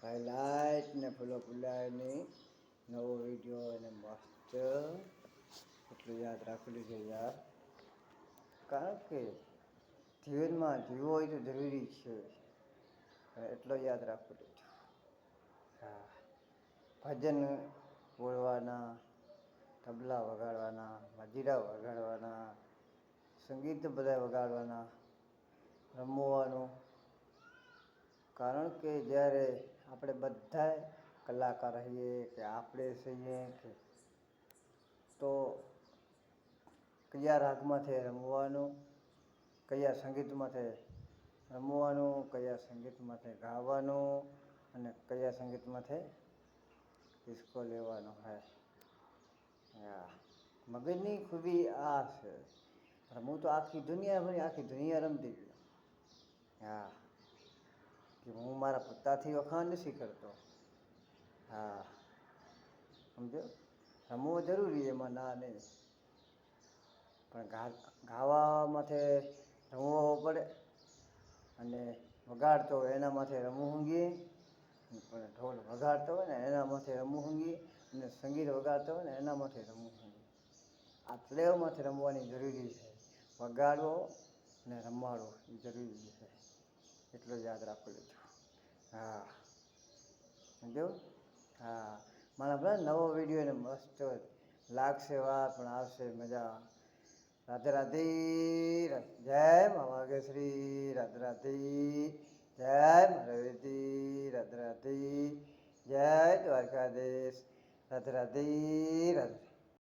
Highlight ને ફૂલો ફૂલાની નવો વિડીયો અને મસ્ત એટલું યાદ રાખેલું છે યાર. કારણ કે જીવનમાં જીવવો હોય તો જરૂરી છે, એટલો યાદ રાખેલું છે. હા, ભજન બોલવાના, તબલા વગાડવાના, મજીરા વગાડવાના, સંગીત બધા વગાડવાના, રમવાનું. કારણ કે જ્યારે આપણે બધા કલાકાર રહીએ કે આપણે છીએ કે તો કયા રાગમાંથી રમવાનું, કયા સંગીતમાંથી રમવાનું, કયા સંગીતમાંથી ગાવાનું અને કયા સંગીતમાંથી ડિસ્કો લેવાનો હોય. મગજની ખૂબી આ છે. હું તો આખી દુનિયા રમતી ગયો. હા, કે હું મારા પોતાથી વખાણ નથી કરતો. હા, સમજો. રમવું જરૂરી એમાં ના નહીં, પણ ગાવા માટે રમવો પડે અને વગાડતો હોય એના માટે રમવું ઊંઘીએ, પણ ઢોલ વગાડતો હોય ને એના માટે રમવું ઊંઘીએ, અને સંગીત વગાડતો હોય ને એના માટે રમવું ઊંઘીએ. આ ત્રણમાંથી રમવાની જરૂરી છે. વગાડવો ને રમાડવો એ જરૂરી છે. એટલું યાદ રાખેલું છું. હા, સમજો. હા, મારા બધા નવો વિડીયો એને મસ્ત લાગશે, વાર પણ આવશે મજા. રાધે રાધે. જય મા વાઘેશ્વરી. રાધે રાધે. જય મારવેદી. રાધે રાધે. જય દ્વારકાધીશ. રાધે રાધે. રાધે.